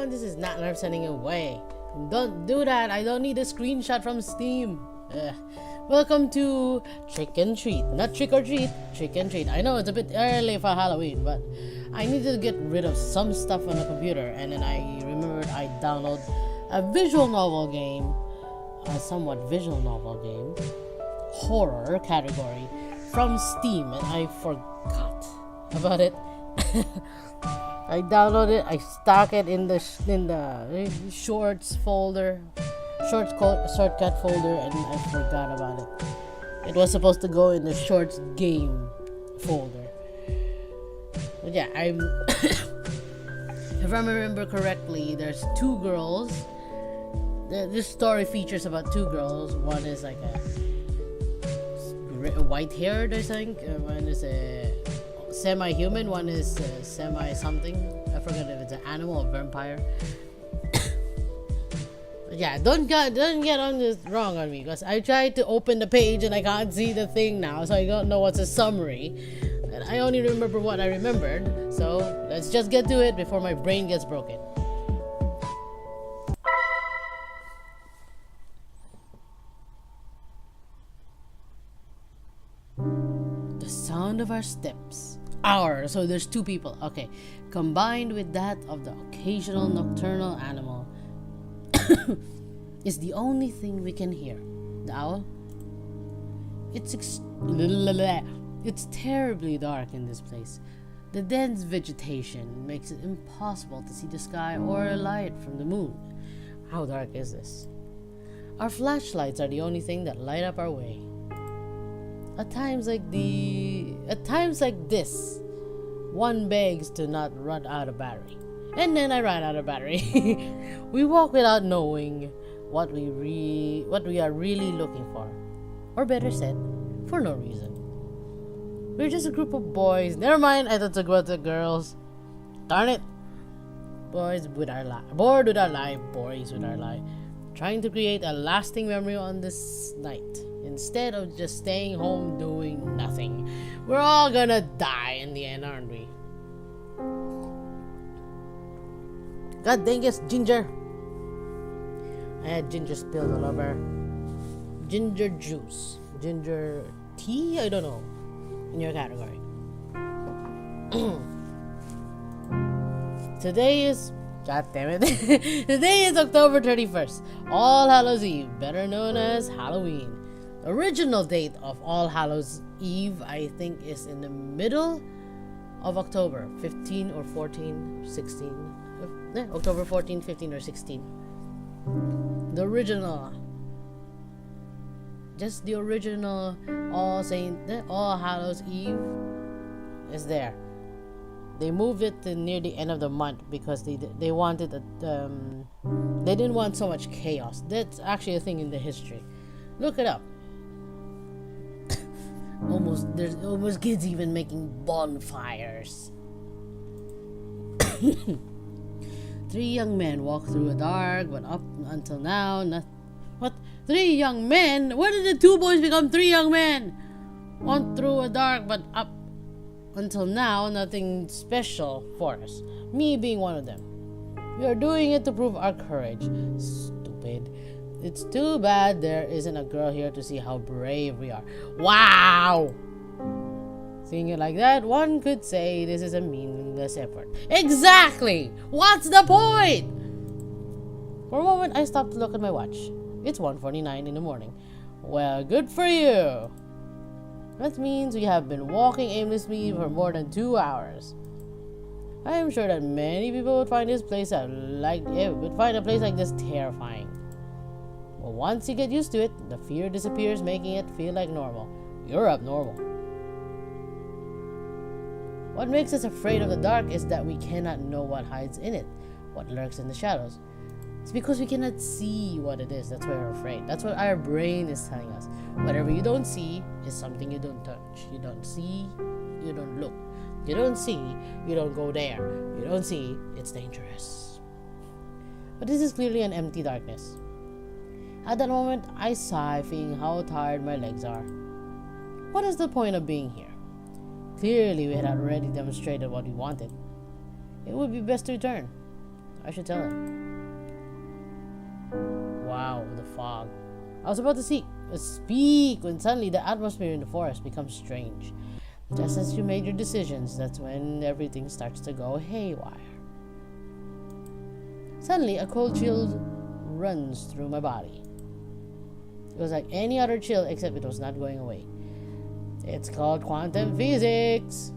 everyone, this is Natnarf Signing Away. Don't do that, I don't need a screenshot from Steam. Welcome to Trick and Treat. Not Trick or Treat, Trick and Treat. I know it's a bit early for Halloween, but I need to get rid of some stuff on the computer, and then I remembered I downloaded a visual novel game, a somewhat visual novel game, horror category, from Steam, and I forgot about it. I downloaded it, I stuck it in the shorts folder, shortcut folder, and I forgot about it. It was supposed to go in the shorts game folder. But yeah, if I remember correctly, there's two girls. This story features about two girls. One is like a white-haired, I think. One is a semi-human. One is semi-something. I forget if it's an animal or vampire. Yeah, don't get on this wrong on me, because I tried to open the page and I can't see the thing now, so I don't know what's a summary. And I only remember what I remembered. So let's just get to it before my brain gets broken. The sound of our steps. So there's two people. Okay. Combined with that of the occasional nocturnal animal is the only thing we can hear. The owl? It's terribly dark in this place. The dense vegetation makes it impossible to see the sky or a light from the moon. How dark is this? Our flashlights are the only thing that light up our way. At times like this, one begs to not run out of battery. And then I ran out of battery. We walk without knowing what we are really looking for. Or better said, for no reason. We're just a group of boys. Never mind, I thought it was the girls. Darn it. Boys with our life. Bored with our life. Boys with our life. Trying to create a lasting memory on this night, instead of just staying home doing nothing. We're all gonna die in the end, aren't we? God dang it, ginger. I had ginger spilled all over. Ginger juice. Ginger tea? I don't know. In your category. Today is... God damn it. Today is October 31st. All Hallows Eve, better known as Halloween. The original date of All Hallows Eve, I think, is in the middle of October. 15 or 14, 16. October 14, 15, or 16. The original. Just the original All Hallows Eve is there. They moved it to near the end of the month because they wanted they didn't want so much chaos. That's actually a thing in the history. Look it up. There's almost kids even making bonfires. 3 young men walk through a dark, but up until now, What? 3 young men? Where did the 2 boys become 3 young men? Walk through a dark, but up until now, nothing special for us. Me being one of them. We are doing it to prove our courage. Stupid. It's too bad there isn't a girl here to see how brave we are. Wow! Seeing it like that, one could say this is a meaningless effort. Exactly! What's the point? For a moment, I stopped to look at my watch. It's 1:49 in the morning. Well, good for you. That means we have been walking aimlessly for more than 2 hours. I am sure that many people would find a place like this terrifying. But once you get used to it, the fear disappears, making it feel like normal. You're abnormal. What makes us afraid of the dark is that we cannot know what hides in it, what lurks in the shadows. It's because we cannot see what it is. That's why we're afraid. That's what our brain is telling us. Whatever you don't see is something you don't touch. You don't see, you don't look. You don't see, you don't go there. You don't see, it's dangerous. But this is clearly an empty darkness. At that moment, I sigh, feeling how tired my legs are. What is the point of being here? Clearly, we had already demonstrated what we wanted. It would be best to return. I should tell her. Wow, the fog. I was about to speak when suddenly the atmosphere in the forest becomes strange. Just as you made your decisions, that's when everything starts to go haywire. Suddenly, a cold chill runs through my body. It was like any other chill, except it was not going away. It's called quantum physics.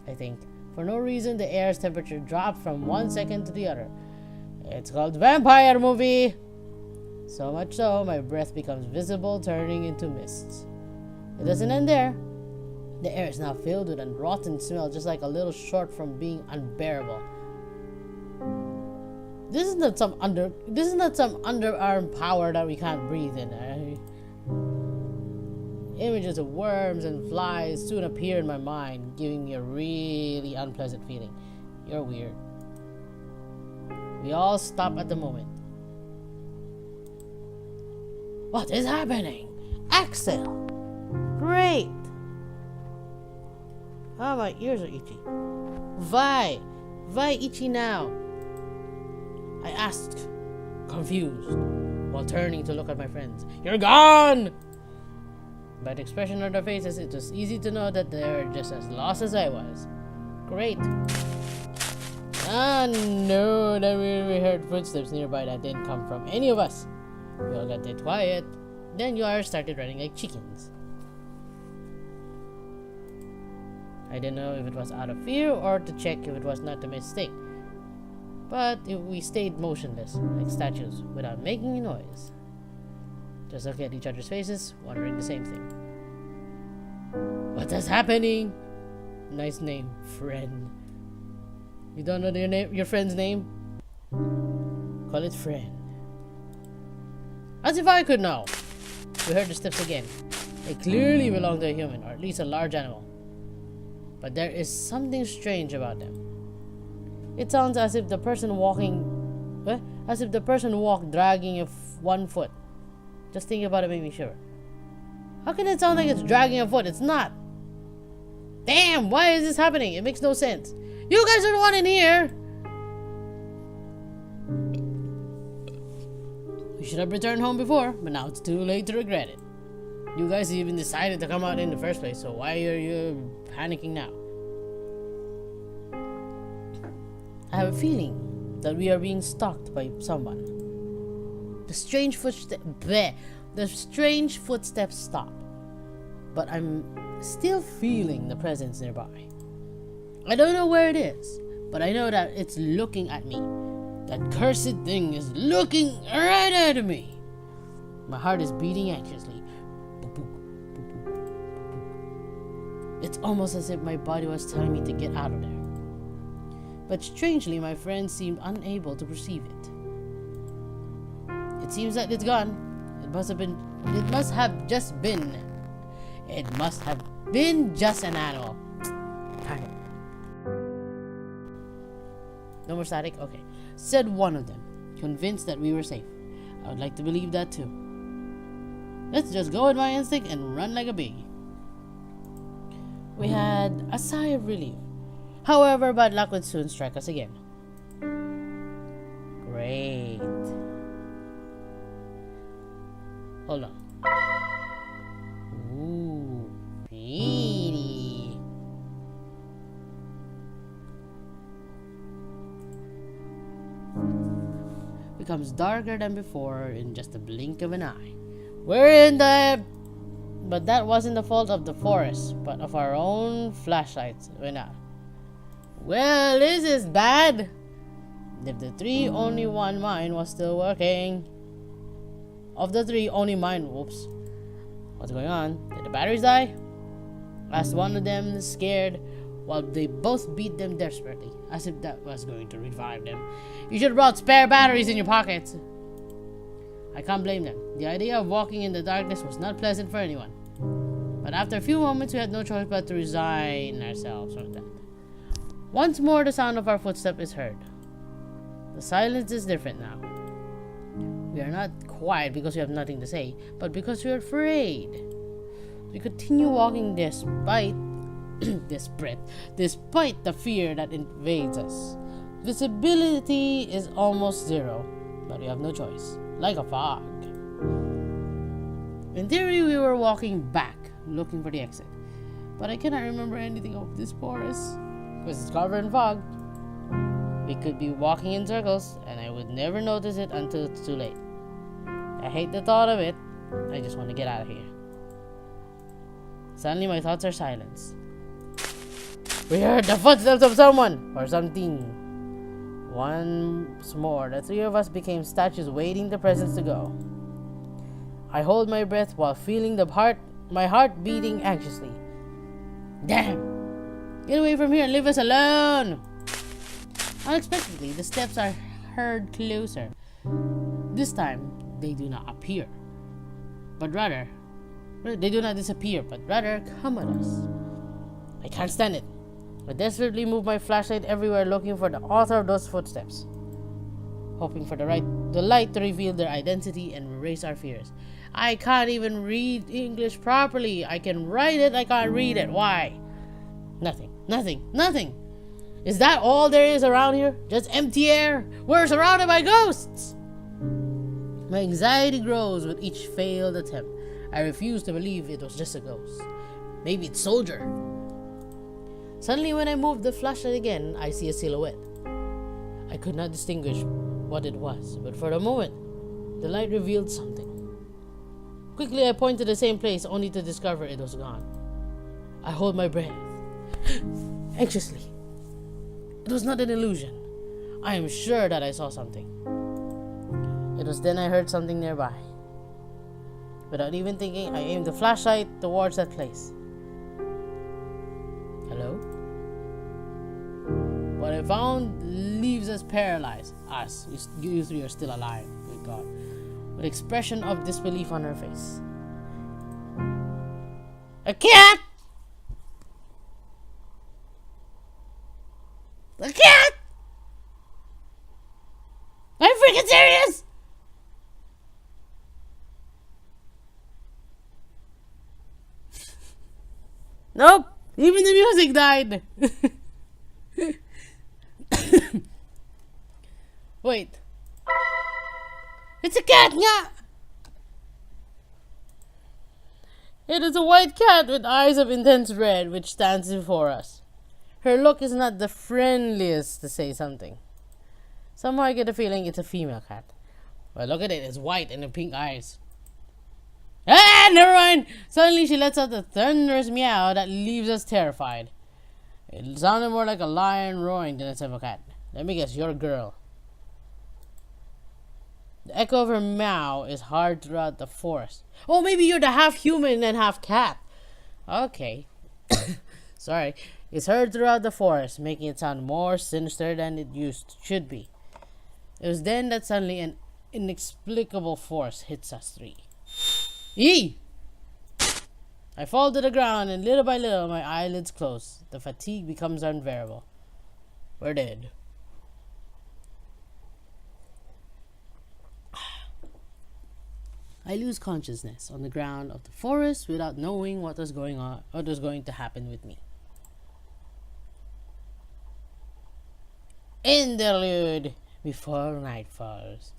I think. For no reason, the air's temperature dropped from 1 second to the other. It's called vampire movie. So much so, my breath becomes visible, turning into mists. It doesn't end there. The air is now filled with a rotten smell, just like a little short from being unbearable. This is not some underarm power that we can't breathe in. Images of worms and flies soon appear in my mind, giving me a really unpleasant feeling. You're weird. We all stop at the moment. What is happening? Axel! Great! Oh, my ears are itchy. Why itchy now? I asked, confused, while turning to look at my friends. You're gone! By the expression on their faces, it was easy to know that they were just as lost as I was. Great. Ah, no, then we heard footsteps nearby that didn't come from any of us. We all got dead quiet. Then you all started running like chickens. I didn't know if it was out of fear or to check if it was not a mistake. But we stayed motionless, like statues, without making a noise. Just looking at each other's faces, wondering the same thing. What is happening? Nice name, friend. You don't know your friend's name? Call it friend. As if I could know. We heard the steps again. They clearly belong to a human, or at least a large animal. But there is something strange about them. It sounds as if the person walked dragging one foot. Just thinking about it made me shiver. How can it sound like it's dragging a foot? It's not. Damn, why is this happening? It makes no sense. You guys are the one in here. We should have returned home before, but now it's too late to regret it. You guys even decided to come out in the first place, so why are you panicking now? I have a feeling that we are being stalked by someone. The strange footsteps stop, but I'm still feeling the presence nearby. I don't know where it is, but I know that it's looking at me. That cursed thing is looking right at me. My heart is beating anxiously. It's almost as if my body was telling me to get out of there. But strangely, my friends seemed unable to perceive it. It seems that it's gone. It must have been just an animal. Darn it. No more static? Okay. Said one of them, convinced that we were safe. I would like to believe that too. Let's just go with my instinct and run like a bee. We had a sigh of relief. However, bad luck would soon strike us again. Great. Hold on. Ooh, pretty. Becomes darker than before in just a blink of an eye. But that wasn't the fault of the forest, but of our own flashlights went out. Well, this is bad. If the three, only one mine was still working. Of the three, only mine. Whoops. What's going on? Did the batteries die? Asked one of them, scared, while they both beat them desperately, as if that was going to revive them. You should have brought spare batteries in your pockets. I can't blame them. The idea of walking in the darkness was not pleasant for anyone. But after a few moments, we had no choice but to resign ourselves from that. Once more, the sound of our footsteps is heard. The silence is different now. We are not quiet because we have nothing to say, but because we are afraid. We continue walking despite Desperate, despite the fear that invades us. Visibility is almost zero, but we have no choice. Like a fog. In theory, we were walking back, looking for the exit. But I cannot remember anything of this forest, because it's covered in fog. We could be walking in circles, and I would never notice it until it's too late. I hate the thought of it. I just want to get out of here. Suddenly, my thoughts are silenced. We heard the footsteps of someone, or something. Once more, the three of us became statues waiting the presence to go. I hold my breath while feeling my heart beating anxiously. Damn! Get away from here and leave us alone! Unexpectedly, the steps are heard closer. This time, they do not appear. But rather, they do not disappear, but rather come at us. I can't stand it. I desperately move my flashlight everywhere looking for the author of those footsteps, hoping for the light to reveal their identity and erase our fears. I can't even read English properly. I can write it, I can't read it. Why? Nothing. Is that all there is around here? Just empty air? We're surrounded by ghosts! My anxiety grows with each failed attempt. I refuse to believe it was just a ghost. Maybe it's Soldier. Suddenly, when I move the flashlight again, I see a silhouette. I could not distinguish what it was, but for a moment, the light revealed something. Quickly, I point to the same place, only to discover it was gone. I hold my breath, anxiously. It was not an illusion. I am sure that I saw something. It was then I heard something nearby. Without even thinking, I aimed the flashlight towards that place. Hello? What I found leaves us paralyzed. Us. You three are still alive. Good God. With expression of disbelief on her face. A cat! A cat! I'm freaking serious! Nope! Even the music died! Wait. It's a cat nga! It is a white cat with eyes of intense red which stands before us. Her look is not the friendliest, to say something. Somehow I get the feeling it's a female cat. Well, look at it, it's white and the pink eyes. Ah, never mind! Suddenly she lets out a thunderous meow that leaves us terrified. It sounded more like a lion roaring than a simple cat. Let me guess, you're a girl. The echo of her meow is heard throughout the forest. Oh, maybe you're the half human and half cat. Okay. Sorry. It's heard throughout the forest, making it sound more sinister than it should be. It was then that suddenly an inexplicable force hits us three. Yee! I fall to the ground and little by little my eyelids close. The fatigue becomes unbearable. We're dead. I lose consciousness on the ground of the forest without knowing what was going to happen with me. Interlude before night falls.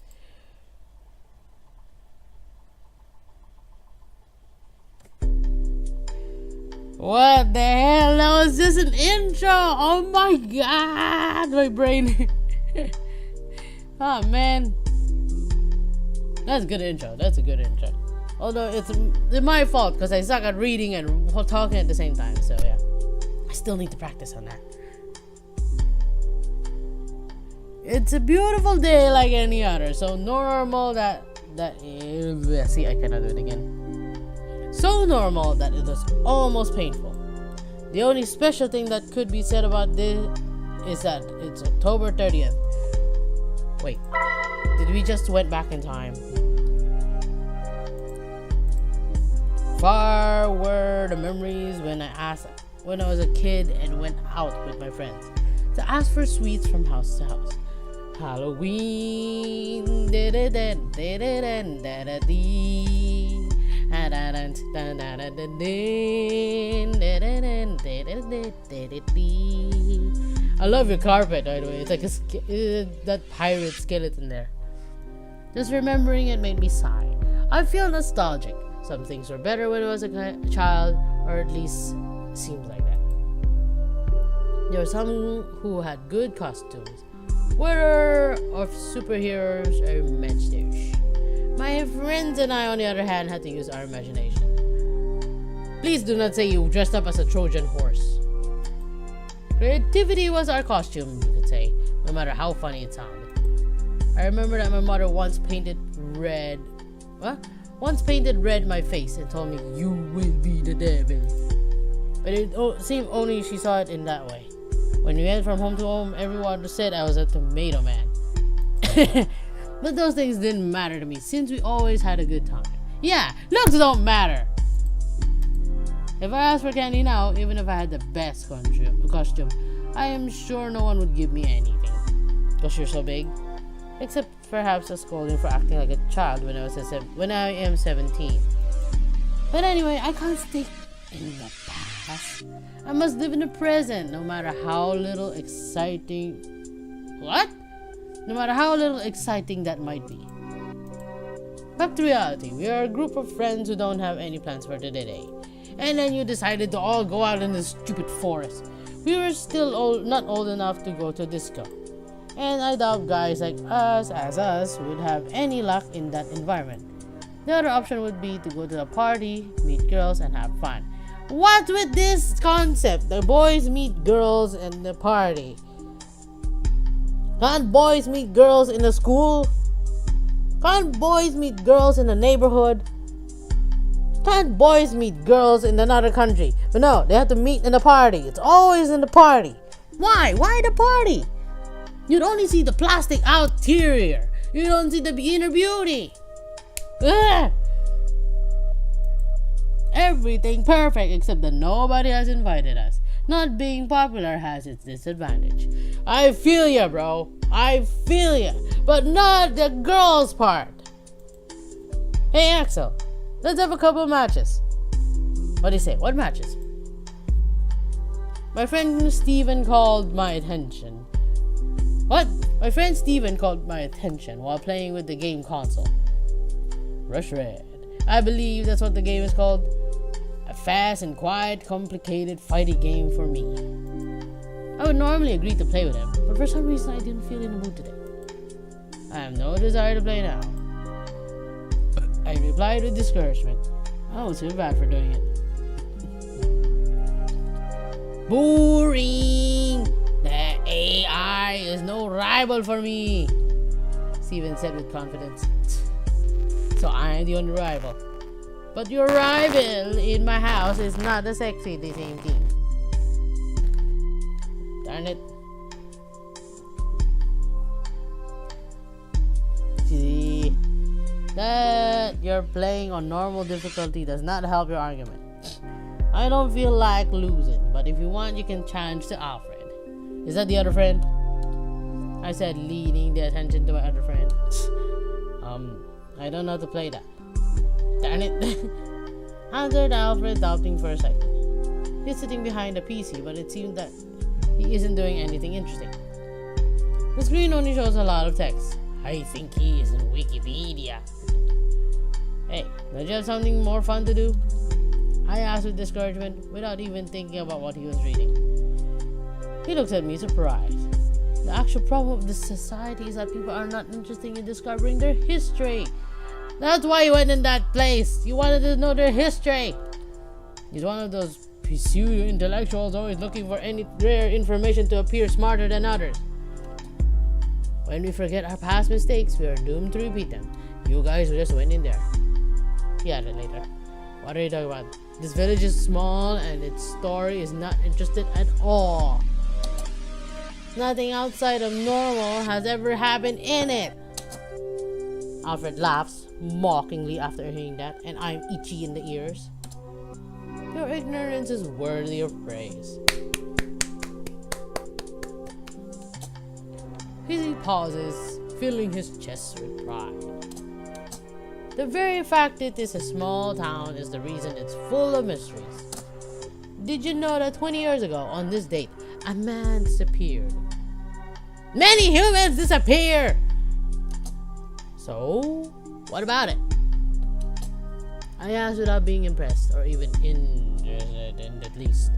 What the hell? That was just an intro. Oh my god, my brain. Oh man, that's a good intro. That's a good intro. Although it's my fault because I suck at reading and talking at the same time. So yeah, I still need to practice on that. It's a beautiful day like any other. So normal that see, I cannot do it again. So normal that it was almost painful. The only special thing that could be said about this is that it's October 30th. Wait, did we just went back in time? Far were the memories when I was a kid and went out with my friends to ask for sweets from house to house. Halloween, I love your carpet, by the way. It's like that pirate skeleton there. Just remembering it made me sigh. I feel nostalgic. Some things were better when I was a child, or at least seems like that. There were some who had good costumes, whether of superheroes or monsters. My friends and I, on the other hand, had to use our imagination. Please do not say you dressed up as a Trojan horse. Creativity was our costume, you could say, no matter how funny it sounded. I remember that my mother once painted red my face and told me, "You will be the devil." But it seemed only she saw it in that way. When we went from home to home, everyone said I was a tomato man. But those things didn't matter to me since we always had a good time. Yeah, looks don't matter. If I asked for candy now, even if I had the best costume, I am sure no one would give me anything. Because you're so big. Except perhaps a scolding for acting like a child when I am 17. But anyway, I can't stay in the past. I must live in the present, no matter how little exciting... What? No matter how little exciting that might be. Back to reality. We are a group of friends who don't have any plans for the day. And then you decided to all go out in the stupid forest. We were still not old enough to go to disco. And I doubt guys like us, would have any luck in that environment. The other option would be to go to a party, meet girls, and have fun. What with this concept? The boys meet girls in the party. Can't boys meet girls in the school? Can't boys meet girls in the neighborhood? Can't boys meet girls in another country? But no, they have to meet in the party. It's always in the party. Why? Why the party? You'd only see the plastic exterior. You don't see the inner beauty. Ugh. Everything perfect except that nobody has invited us. Not being popular has its disadvantage. I feel ya, bro. I feel ya. But not the girls part. Hey, Axel. Let's have a couple matches. What do you say? What matches? My friend Steven called my attention. What? My friend Steven called my attention while playing with the game console. Rush Red. I believe that's what the game is called. A fast and quiet, complicated fighting game for me. I would normally agree to play with him, but for some reason I didn't feel in the mood today. I have no desire to play now. I replied with discouragement. I don't feel bad for doing it. Boring! The AI is no rival for me, Steven said with confidence. So I am the only rival. But your rival in my house is not the sexy the same thing. Darn it. See, that you're playing on normal difficulty does not help your argument. I don't feel like losing, but if you want, you can challenge to Alfred. Is that the other friend? I said, leading the attention to my other friend. I don't know how to play that. Darn it. Answered Alfred, doubting for a second. He's sitting behind a PC, but it seemed that he isn't doing anything interesting. The screen only shows a lot of text. I think he is in Wikipedia. Hey, don't you have something more fun to do? I asked with discouragement, without even thinking about what he was reading. He looked at me surprised. The actual problem of this society is that people are not interested in discovering their history. That's why you went in that place. You wanted to know their history. He's one of those pseudo-intellectuals always looking for any rare information to appear smarter than others. When we forget our past mistakes, we are doomed to repeat them. You guys just went in there. He added later. What are you talking about? This village is small and its story is not interested at all. Nothing outside of normal has ever happened in it. Alfred laughs mockingly after hearing that, and I'm itchy in the ears. Your ignorance is worthy of praise. He pauses, filling his chest with pride. The very fact it is a small town is the reason it's full of mysteries. Did you know that 20 years ago, on this date, a man disappeared? Many humans disappear! So, what about it? I asked without being impressed, or even interested at least.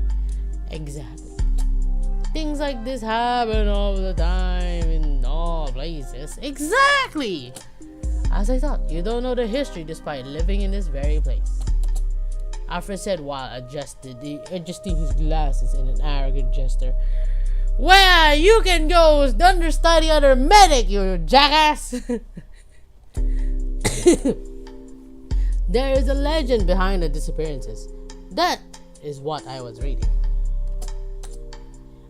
Exactly. Things like this happen all the time in all places. Exactly! As I thought, you don't know the history despite living in this very place. Alfred said while adjusting his glasses in an arrogant gesture. Well, you can go understudy under medic, you jackass! There is a legend behind the disappearances. That is what I was reading.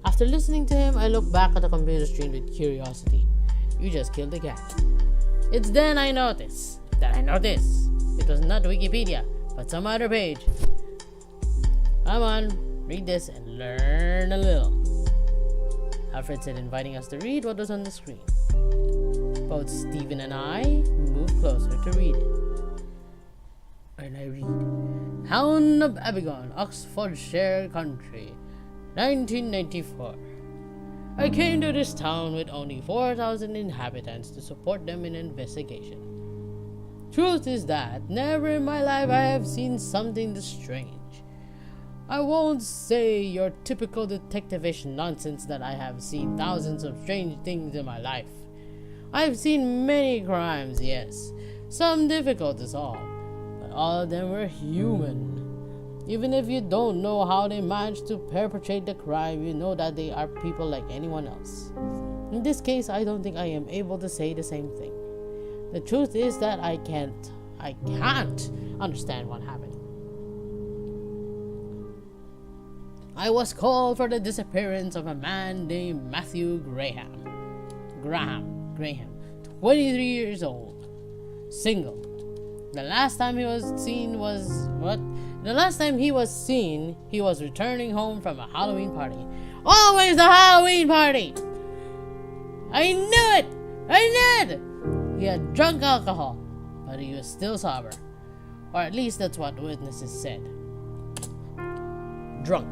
After listening to him, I looked back at the computer screen with curiosity. You just killed the cat. It's then I noticed it was not Wikipedia, but some other page. Come on, read this and learn a little. Alfred said, inviting us to read what was on the screen. Both Stephen and I moved closer to read it. And I read, Hound of Abigon, Oxfordshire Country, 1994. I came to this town with only 4,000 inhabitants to support them in an investigation. Truth is that never in my life I have seen something this strange. I won't say your typical detective-ish nonsense that I have seen thousands of strange things in my life. I've seen many crimes, yes, some difficult to solve, but all of them were human. Even if you don't know how they managed to perpetrate the crime, you know that they are people like anyone else. In this case, I don't think I am able to say the same thing. The truth is that I can't understand what happened. I was called for the disappearance of a man named Matthew Graham, 23 years old, single. The last time he was seen, he was returning home from a Halloween party. Always a Halloween party! I knew it! He had drunk alcohol, but he was still sober. Or at least that's what witnesses said. Drunk.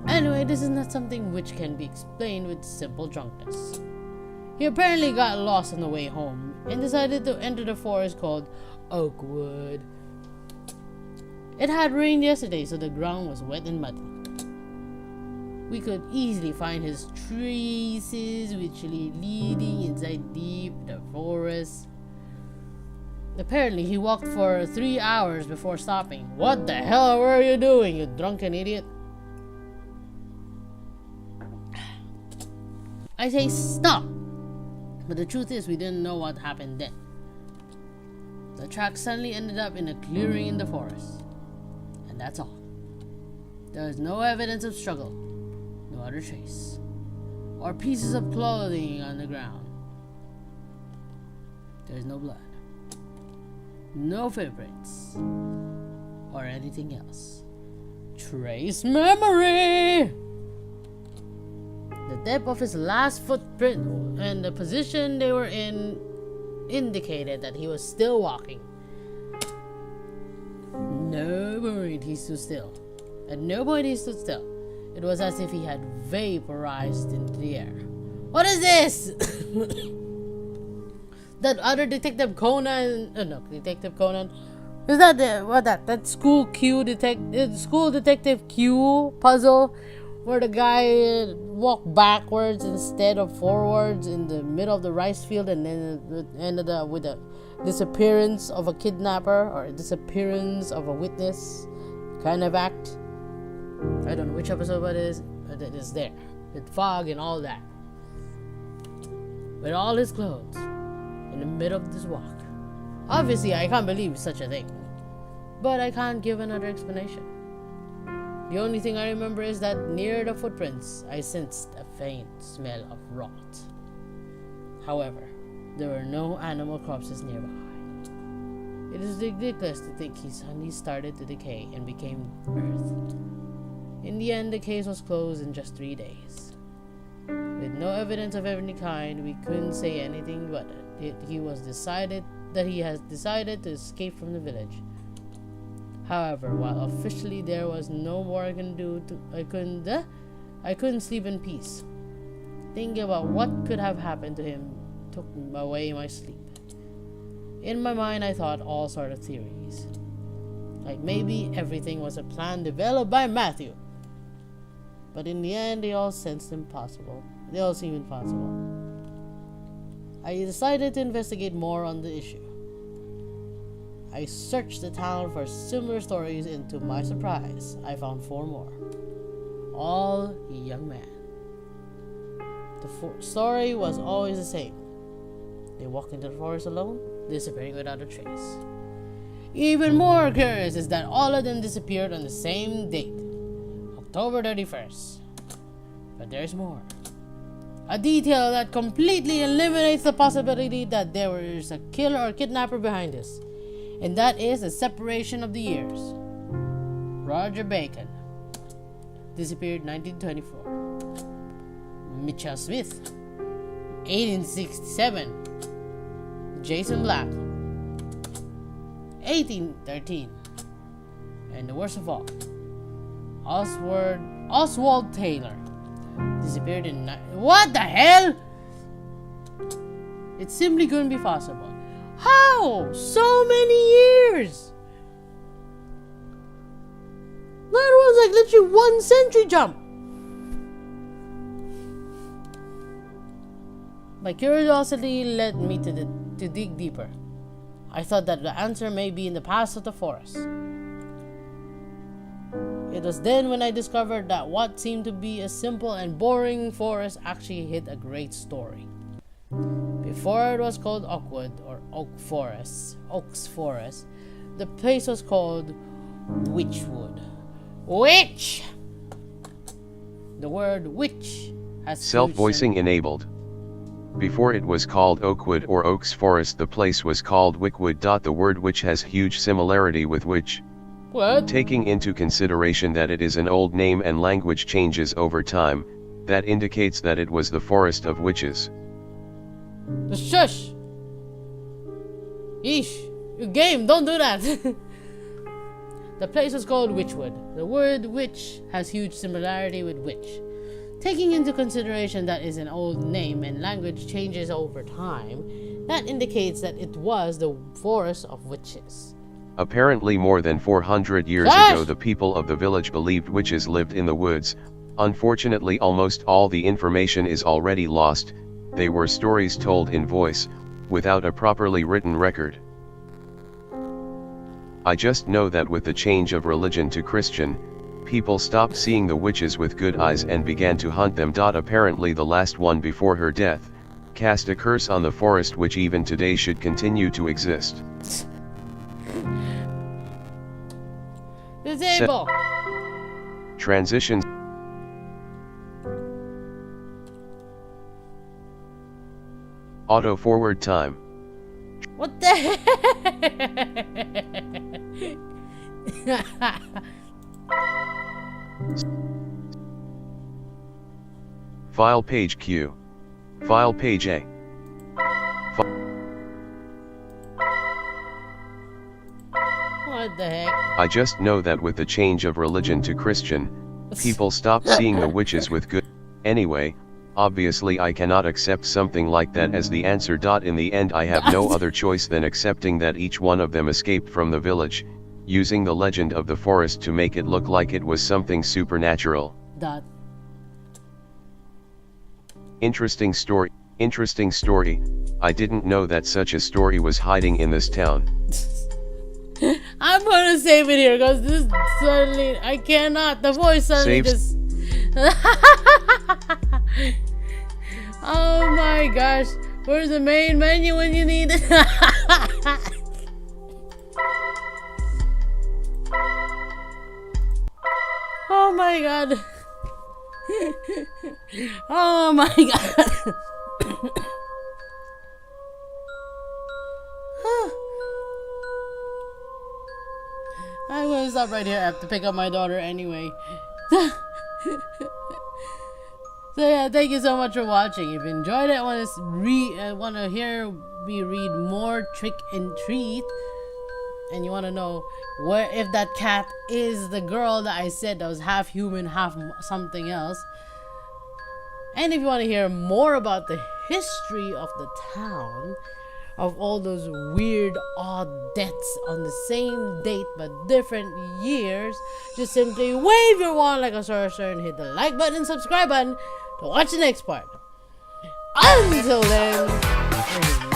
Anyway, this is not something which can be explained with simple drunkenness. He apparently got lost on the way home and decided to enter the forest called Oakwood. It had rained yesterday, so the ground was wet and muddy. We could easily find his traces, which leading inside deep the forest. Apparently, he walked for 3 hours before stopping. What the hell were you doing, you drunken idiot? I say stop! But the truth is, we didn't know what happened then. The track suddenly ended up in a clearing in the forest. And that's all. There is no evidence of struggle, no other trace, or pieces of clothing on the ground. There is no blood, no footprints, or anything else. Trace memory! The depth of his last footprint and the position they were in indicated that he was still walking. No point he stood still. At no point he stood still. It was as if he had vaporized into the air. What is this? That other Detective Conan? Detective Conan. Is that that school detective Q puzzle where the guy walked backwards instead of forwards in the middle of the rice field, and then it ended up with a disappearance of a kidnapper or a disappearance of a witness kind of act. I don't know which episode it is, but it is there with fog and all that, with all his clothes in the middle of this walk. Obviously, I can't believe such a thing, but I can't give another explanation. The only thing I remember is that near the footprints, I sensed a faint smell of rot. However, there were no animal corpses nearby. It is ridiculous to think he suddenly started to decay and became earth. In the end, the case was closed in just 3 days. With no evidence of any kind, we couldn't say anything but that he has decided to escape from the village. However, while officially there was no more I can do, I couldn't sleep in peace. Thinking about what could have happened to him took away my sleep. In my mind, I thought all sorts of theories. Like maybe everything was a plan developed by Matthew. But in the end, they all seemed impossible. I decided to investigate more on the issue. I searched the town for similar stories, and to my surprise, I found 4 more. All young men. The story was always the same. They walked into the forest alone, disappearing without a trace. Even more curious is that all of them disappeared on the same date, October 31st. But there's more. A detail that completely eliminates the possibility that there was a killer or kidnapper behind this. And that is the separation of the years. Roger Bacon disappeared 1924. Mitchell Smith 1867. Jason Black 1813. And the worst of all, Oswald Taylor disappeared in what the hell? It simply couldn't be possible. How? So many years? That was like literally 1 century jump. My curiosity led me to dig deeper. I thought that the answer may be in the past of the forest. It was then when I discovered that what seemed to be a simple and boring forest actually hid a great story. Before it was called Oakwood or Oaks Forest, the place was called Witchwood. Witch! The word witch has self-voicing enabled. Before it was called Oakwood or Oaks Forest, the place was called Wickwood. The word witch has huge similarity with witch. What? Taking into consideration that it is an old name and language changes over time, that indicates that it was the forest of witches. Shush! Yeesh, you game, don't do that! The place was called Witchwood. The word witch has huge similarity with witch. Taking into consideration that is an old name and language changes over time, that indicates that it was the forest of witches. Apparently more than 400 years ago the people of the village believed witches lived in the woods. Unfortunately almost all the information is already lost. They were stories told in voice, without a properly written record. I just know that with the change of religion to Christian, people stopped seeing the witches with good eyes and began to hunt them. Apparently the last one before her death cast a curse on the forest which even today should continue to exist. Disable! Transitions. Auto forward time. What the heck? File page Q. File page A. What the heck? I just know that with the change of religion to Christian, people stopped seeing the witches with good. Anyway, obviously I cannot accept something like that as the answer. In the end I have no other choice than accepting that each one of them escaped from the village, using the legend of the forest to make it look like it was something supernatural. Interesting story. Interesting story. I didn't know that such a story was hiding in this town. I'm gonna save it here because this suddenly I cannot. The voice suddenly just. Oh my gosh! Where's the main menu when you need it? Oh my god! Oh my god! I'm gonna stop right here. I have to pick up my daughter anyway. So yeah, thank you so much for watching. If you enjoyed it, want to hear me read more Trick and Treat and you want to know where if that cat is the girl that I said that was half human, half something else, and if you want to hear more about the history of the town, of all those weird, odd deaths on the same date but different years, just simply wave your wand like a sorcerer and hit the like button and subscribe button to watch the next part. Until then,